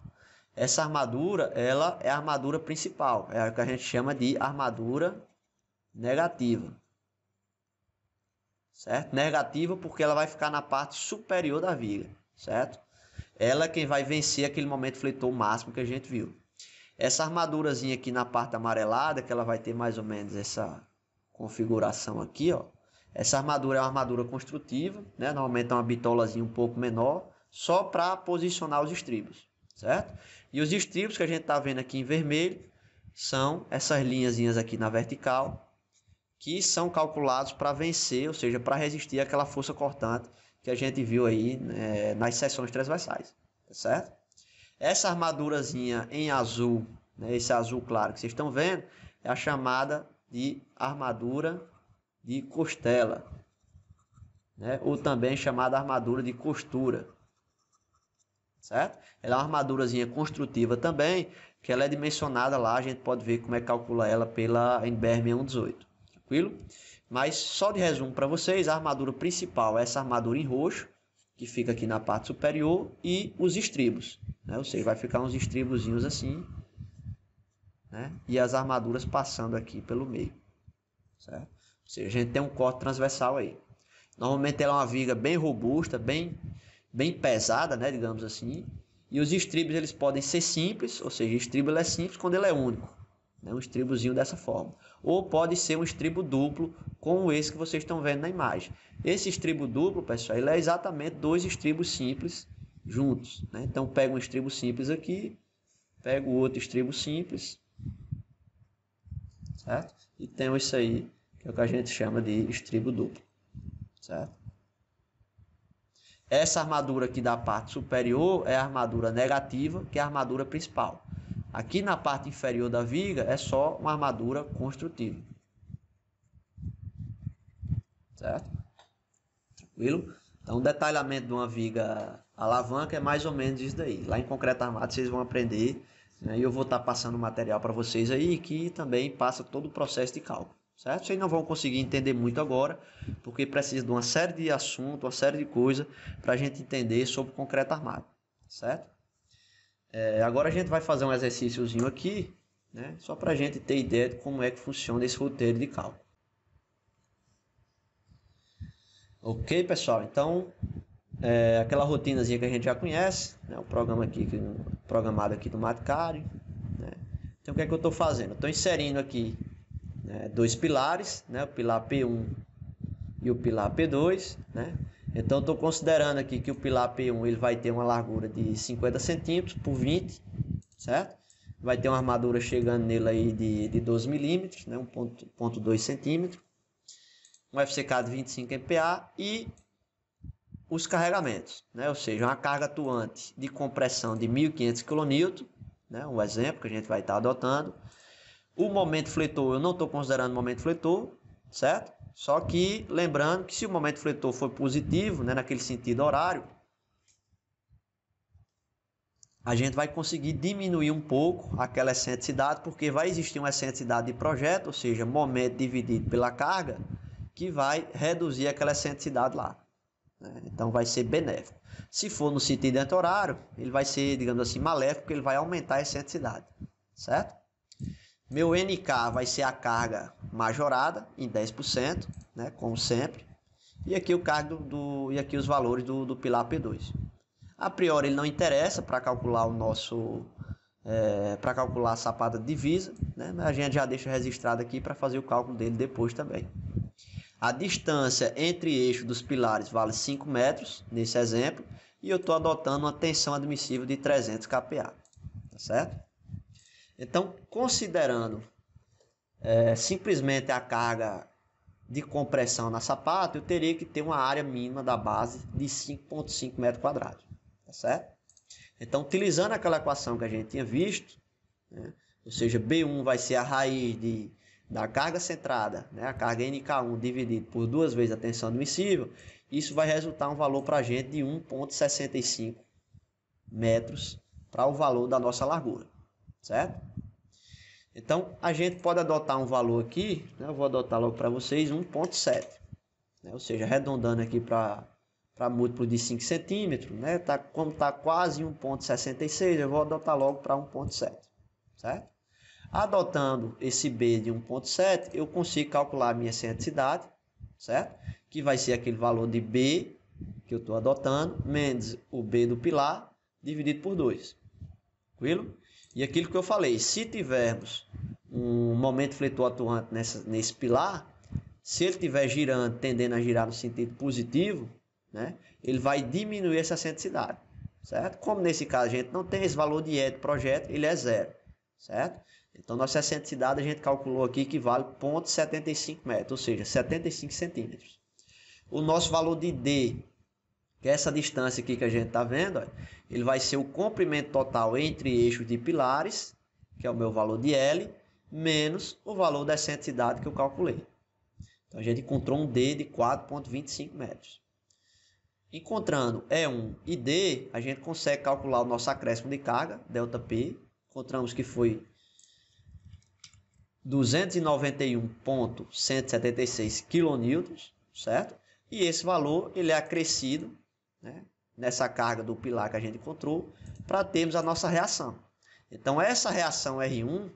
Essa armadura, ela é a armadura principal. É a que a gente chama de armadura negativa. Certo? Negativa porque ela vai ficar na parte superior da viga. Certo? Ela é quem vai vencer aquele momento fletor máximo que a gente viu. Essa armadurazinha aqui na parte amarelada, que ela vai ter mais ou menos essa configuração aqui, ó. Essa armadura é uma armadura construtiva, né? Normalmente é uma bitolazinha um pouco menor, só para posicionar os estribos, certo? E os estribos que a gente está vendo aqui em vermelho são essas linhazinhas aqui na vertical, que são calculados para vencer, ou seja, para resistir àquela força cortante que a gente viu aí nas seções transversais, certo? Essa armadurazinha em azul, né, esse azul claro que vocês estão vendo, é a chamada de armadura de costela, né, ou também chamada armadura de costura, certo? Ela é uma armadurazinha construtiva também, que ela é dimensionada lá, a gente pode ver como é que calcula ela pela NBR 618, tranquilo? Mas só de resumo para vocês, a armadura principal é essa armadura em roxo, que fica aqui na parte superior, e os estribos, né? Ou seja, vai ficar uns estribozinhos assim, né? E as armaduras passando aqui pelo meio, certo? Ou seja, a gente tem um corte transversal aí. Normalmente ela é uma viga bem robusta, bem pesada, né? Digamos assim. E os estribos eles podem ser simples, ou seja, o estribo ele é simples quando ele é único, né? Um estribozinho dessa forma. Ou pode ser um estribo duplo, como esse que vocês estão vendo na imagem. Esse estribo duplo, pessoal, ele é exatamente dois estribos simples juntos, né? Então, pega um estribo simples aqui, pega o outro estribo simples, certo? E tem isso aí, que é o que a gente chama de estribo duplo, certo? Essa armadura aqui da parte superior é a armadura negativa, que é a armadura principal. Aqui na parte inferior da viga é só uma armadura construtiva, certo? Tranquilo? Então, o detalhamento de uma viga alavanca é mais ou menos isso daí. Lá em concreto armado vocês vão aprender, né? E eu vou estar passando material para vocês aí que também passa todo o processo de cálculo, certo? Vocês não vão conseguir entender muito agora, porque precisa de uma série de assuntos, uma série de coisas para a gente entender sobre concreto armado, certo? Agora a gente vai fazer um exercíciozinho aqui, né? Só para a gente ter ideia de como é que funciona esse roteiro de cálculo. Ok, pessoal? Então, aquela rotinazinha que a gente já conhece, né? O programa aqui, programado aqui do Maticari, né? Então, o que é que eu estou fazendo? Estou inserindo aqui, né, dois pilares, né? O pilar P1 e o pilar P2, né? Então, estou considerando aqui que o pilar P1 ele vai ter uma largura de 50 centímetros por 20, certo? Vai ter uma armadura chegando nele aí de 12 milímetros, né? 1,2 centímetros. Um FCK de 25 MPa e os carregamentos, né? Ou seja, uma carga atuante de compressão de 1.500 kN, né? Um exemplo que a gente vai estar adotando. O momento fletor, eu não estou considerando momento fletor, certo? Só que lembrando que se o momento fletor for positivo, né, naquele sentido horário, a gente vai conseguir diminuir um pouco aquela excentricidade, porque vai existir uma excentricidade de projeto, ou seja, momento dividido pela carga, que vai reduzir aquela excentricidade lá, né? Então vai ser benéfico. Se for no sentido anti-horário, ele vai ser, digamos assim, maléfico, porque ele vai aumentar a excentricidade, certo? Meu NK vai ser a carga majorada em 10%, né, como sempre. E aqui o carga e aqui os valores do pilar P2. A priori ele não interessa para calcular o nosso para calcular a sapata de divisa, né? Mas a gente já deixa registrado aqui para fazer o cálculo dele depois também. A distância entre eixos dos pilares vale 5 metros nesse exemplo, e eu estou adotando uma tensão admissível de 300 kPa, tá certo? Então, considerando simplesmente a carga de compressão na sapata, eu teria que ter uma área mínima da base de 5,5 metros quadrados, tá certo? Então, utilizando aquela equação que a gente tinha visto, né, ou seja, B1 vai ser a raiz da carga centrada, né, a carga NK1 dividido por 2 vezes a tensão admissível, isso vai resultar um valor para a gente de 1,65 metros para o valor da nossa largura. certo? Então, a gente pode adotar um valor aqui, né? Eu vou adotar logo para vocês 1,7, né? Ou seja, arredondando aqui para múltiplo de 5 centímetros, né? Como está quase 1,66, eu vou adotar logo para 1,7, certo? Adotando esse B de 1,7, eu consigo calcular a minha excentricidade, certo? Que vai ser aquele valor de B que eu estou adotando, menos o B do pilar, dividido por 2. Tranquilo? E aquilo que eu falei, se tivermos um momento fletor atuante nesse pilar, se ele estiver girando, tendendo a girar no sentido positivo, né, ele vai diminuir essa excentricidade, certo? Como nesse caso a gente não tem esse valor de E do projeto, ele é zero, certo? Então nossa excentricidade a gente calculou aqui que vale 0,75 metros, ou seja, 75 centímetros. O nosso valor de D, que é essa distância aqui que a gente está vendo, ó, ele vai ser o comprimento total entre eixos de pilares, que é o meu valor de L, menos o valor da excentricidade que eu calculei. Então a gente encontrou um D de 4,25 metros. Encontrando E1 e D, a gente consegue calcular o nosso acréscimo de carga, ΔP. Encontramos que foi 291,176 kN, certo? E esse valor ele é acrescido, né, nessa carga do pilar que a gente encontrou, para termos a nossa reação. Então essa reação R1,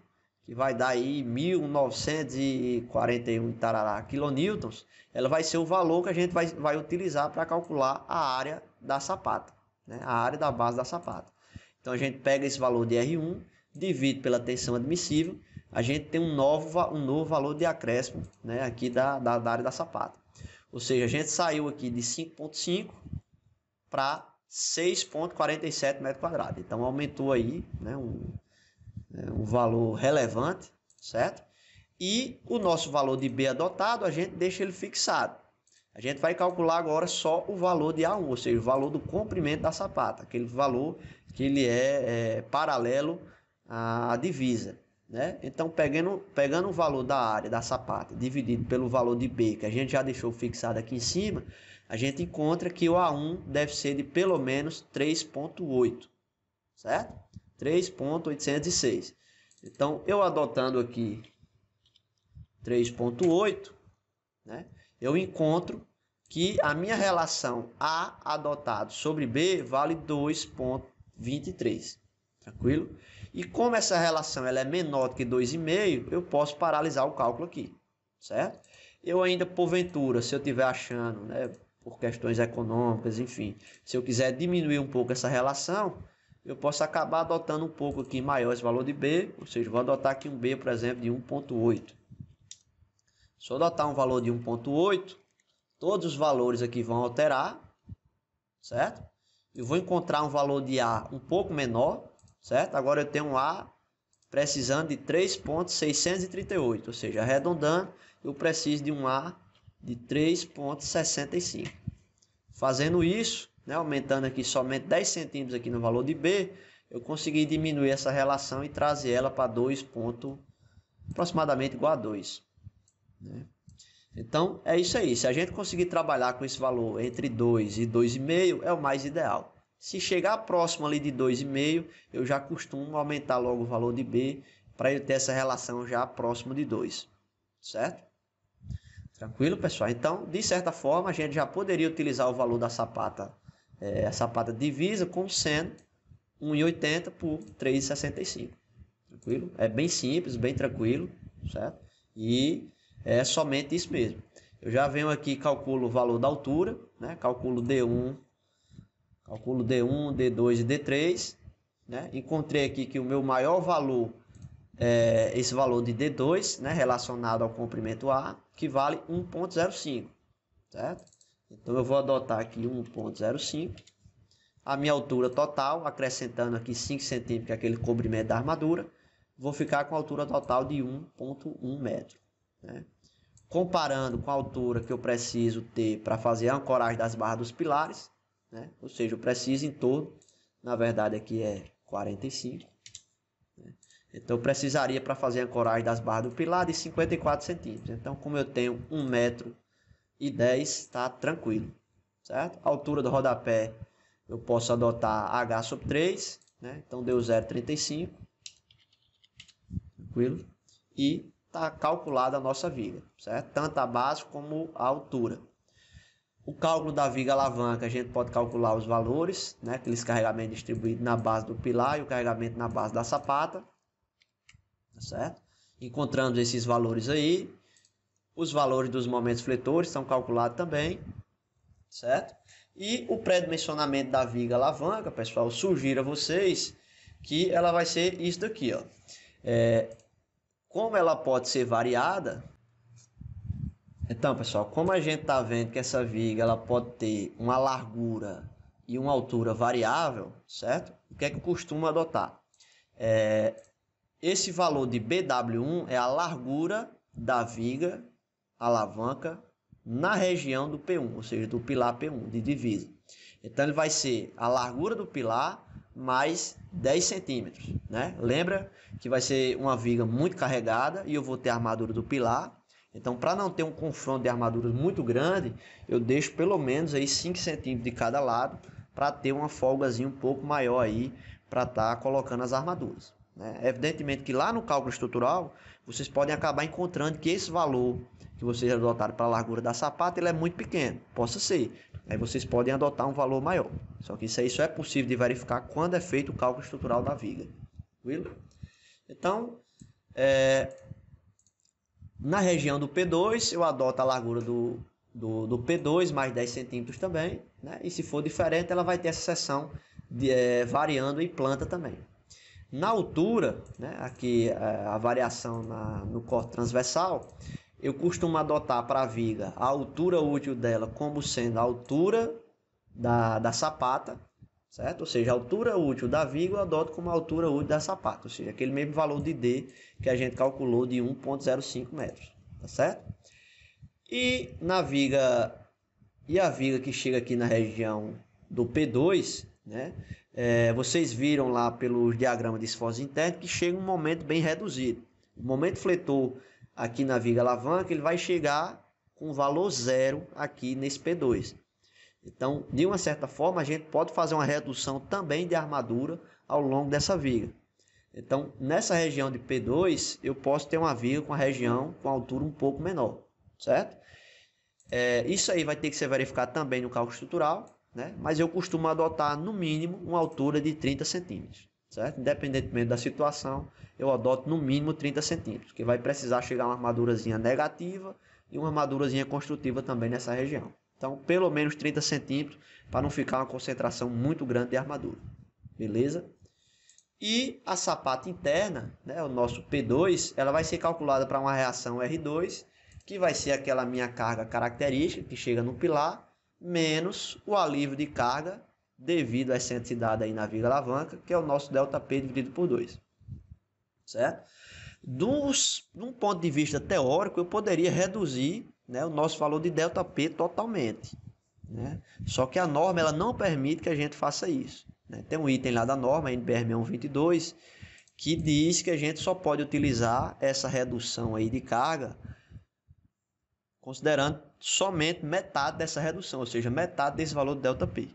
que vai dar aí 1941 tarará kilonewtons, ela vai ser o valor que a gente vai utilizar para calcular a área da sapata, né, a área da base da sapata. Então a gente pega esse valor de R1, divide pela tensão admissível, a gente tem um novo valor de acréscimo, né, aqui da área da sapata. Ou seja, a gente saiu aqui de 5,5 para 6,47 metros quadrados. Então aumentou aí, né, um valor relevante, certo? E o nosso valor de B adotado, a gente deixa ele fixado. A gente vai calcular agora só o valor de A1, ou seja, o valor do comprimento da sapata, aquele valor que ele é paralelo à divisa, né? Então, pegando o valor da área da sapata dividido pelo valor de B, que a gente já deixou fixado aqui em cima, a gente encontra que o A1 deve ser de pelo menos 3,8, certo? 3,806. Então, eu adotando aqui 3,8, né, eu encontro que a minha relação A adotado sobre B vale 2,23. Tranquilo? E como essa relação ela é menor do que 2,5, eu posso paralisar o cálculo aqui, certo? Eu ainda, porventura, se eu estiver achando, né, por questões econômicas, enfim, se eu quiser diminuir um pouco essa relação, eu posso acabar adotando um pouco aqui maior esse valor de B, ou seja, vou adotar aqui um B, por exemplo, de 1,8. Se eu adotar um valor de 1,8, todos os valores aqui vão alterar, certo? Eu vou encontrar um valor de A um pouco menor, certo? Agora eu tenho um A precisando de 3,638, ou seja, arredondando, eu preciso de um A de 3,65. Fazendo isso, né, aumentando aqui somente 10 centímetros aqui no valor de B, eu consegui diminuir essa relação e trazer ela para 2 aproximadamente igual a 2. Né? Então, é isso aí. Se a gente conseguir trabalhar com esse valor entre 2 e 2,5, é o mais ideal. Se chegar próximo ali de 2,5, eu já costumo aumentar logo o valor de B para eu ter essa relação já próximo de 2. Certo? Tranquilo, pessoal? Então, de certa forma, a gente já poderia utilizar o valor da sapata, a sapata divisa, como sendo 1,80 por 3,65. Tranquilo? É bem simples, bem tranquilo, certo? E é somente isso mesmo. Eu já venho aqui, calculo o valor da altura, né? Calculo D1, D2 e D3, né? Encontrei aqui que o meu maior valor é esse valor de D2, né? Relacionado ao comprimento A, que vale 1,05, certo? Então eu vou adotar aqui 1,05. A minha altura total, acrescentando aqui 5 centímetros, que é aquele comprimento da armadura, vou ficar com a altura total de 1,1 metro. Né? Comparando com a altura que eu preciso ter para fazer a ancoragem das barras dos pilares, né? Ou seja, eu preciso em torno, na verdade aqui é 45. Né? Então eu precisaria para fazer a ancoragem das barras do pilar de 54 centímetros. Então, como eu tenho 1,10 metro, está tranquilo. Certo? A altura do rodapé eu posso adotar H sobre 3, né? Então deu 0,35. tranquilo? E está calculada a nossa viga, certo? Tanto a base como a altura. O cálculo da viga alavanca, a gente pode calcular os valores, né? Aqueles carregamentos distribuídos na base do pilar e o carregamento na base da sapata, tá certo? Encontramos esses valores aí. Os valores dos momentos fletores são calculados também, certo? E o pré-dimensionamento da viga alavanca, pessoal, sugiro a vocês que ela vai ser isso daqui, ó. Como ela pode ser variada, então, pessoal, como a gente está vendo que essa viga ela pode ter uma largura e uma altura variável, certo? O que é que eu costumo adotar? Esse valor de BW1 é a largura da viga alavanca na região do P1, ou seja, do pilar P1, de divisa. Então, ele vai ser a largura do pilar mais 10 centímetros, né? Lembra que vai ser uma viga muito carregada e eu vou ter a armadura do pilar. Então, para não ter um confronto de armaduras muito grande, eu deixo pelo menos aí 5 centímetros de cada lado para ter uma folgazinha um pouco maior aí para estar colocando as armaduras, né? Evidentemente que lá no cálculo estrutural, vocês podem acabar encontrando que esse valor que vocês adotaram para a largura da sapata ele é muito pequeno, possa ser. Aí vocês podem adotar um valor maior. Só que isso aí só é possível de verificar quando é feito o cálculo estrutural da viga. Tranquilo? Então, na região do P2, eu adoto a largura do P2 mais 10 centímetros também, né? E se for diferente, ela vai ter essa seção variando em planta também. Na altura, né? Aqui a variação no corte transversal, eu costumo adotar para a viga a altura útil dela como sendo a altura da sapata, certo? Ou seja, a altura útil da viga eu adoto como a altura útil da sapata, ou seja, aquele mesmo valor de D que a gente calculou de 1,05 metros, tá certo? E na viga, a viga que chega aqui na região do P2, né? Vocês viram lá pelos diagramas de esforço interno que chega um momento bem reduzido. O momento fletor aqui na viga alavanca, ele vai chegar com valor zero aqui nesse P2. Então, de uma certa forma, a gente pode fazer uma redução também de armadura ao longo dessa viga. Então, nessa região de P2, eu posso ter uma viga com a região com altura um pouco menor, certo? Isso aí vai ter que ser verificado também no cálculo estrutural, né? Mas eu costumo adotar, no mínimo, uma altura de 30 centímetros, certo? Independentemente da situação, eu adoto no mínimo 30 centímetros, que vai precisar chegar uma armadurazinha negativa e uma armadurazinha construtiva também nessa região. Então, pelo menos 30 centímetros para não ficar uma concentração muito grande de armadura. Beleza? E a sapata interna, né, o nosso P2, ela vai ser calculada para uma reação R2, que vai ser aquela minha carga característica que chega no pilar, menos o alívio de carga devido à excentricidade aí na viga alavanca, que é o nosso ΔP dividido por 2. Certo? Num ponto de vista teórico, eu poderia reduzir, né, o nosso valor de ΔP totalmente, né? Só que a norma ela não permite que a gente faça isso, né? Tem um item lá da norma, NBR 6122, que diz que a gente só pode utilizar essa redução aí de carga considerando somente metade dessa redução, ou seja, metade desse valor de ΔP.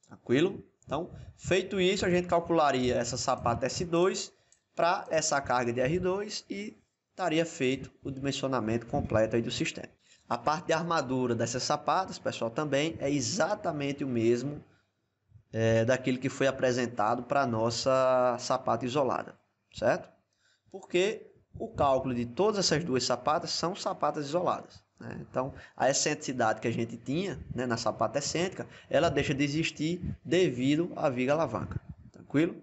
Tranquilo? Então, feito isso, a gente calcularia essa sapata S2 para essa carga de R2 e estaria feito o dimensionamento completo aí do sistema. A parte de armadura dessas sapatas, pessoal, também é exatamente o mesmo daquilo que foi apresentado para a nossa sapata isolada, certo? Porque o cálculo de todas essas duas sapatas são sapatas isoladas, né? Então, a excentricidade que a gente tinha, né, na sapata excêntrica, ela deixa de existir devido à viga alavanca. Tranquilo?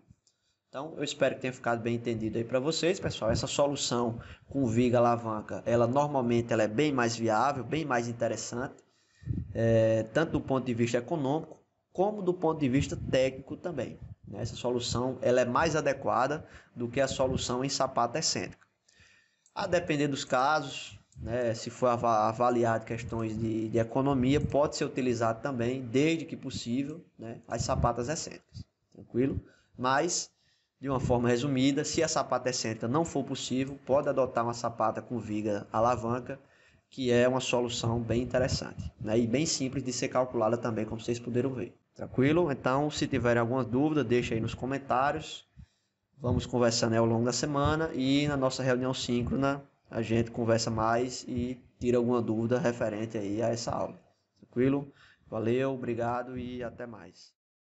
Então, eu espero que tenha ficado bem entendido aí para vocês, pessoal. Essa solução com viga alavanca, normalmente ela é bem mais viável, bem mais interessante, tanto do ponto de vista econômico, como do ponto de vista técnico também. Essa solução ela é mais adequada do que a solução em sapata excêntrica. A depender dos casos, né, se for avaliado questões de economia, pode ser utilizado também, desde que possível, né, as sapatas excêntricas. Tranquilo? Mas, de uma forma resumida, se a sapata excêntrica não for possível, pode adotar uma sapata com viga alavanca, que é uma solução bem interessante, né, e bem simples de ser calculada também, como vocês puderam ver. Tranquilo? Então, se tiverem alguma dúvida, deixa aí nos comentários. vamos conversando aí ao longo da semana e na nossa reunião síncrona a gente conversa mais e tira alguma dúvida referente aí a essa aula. Tranquilo? Valeu, obrigado e até mais.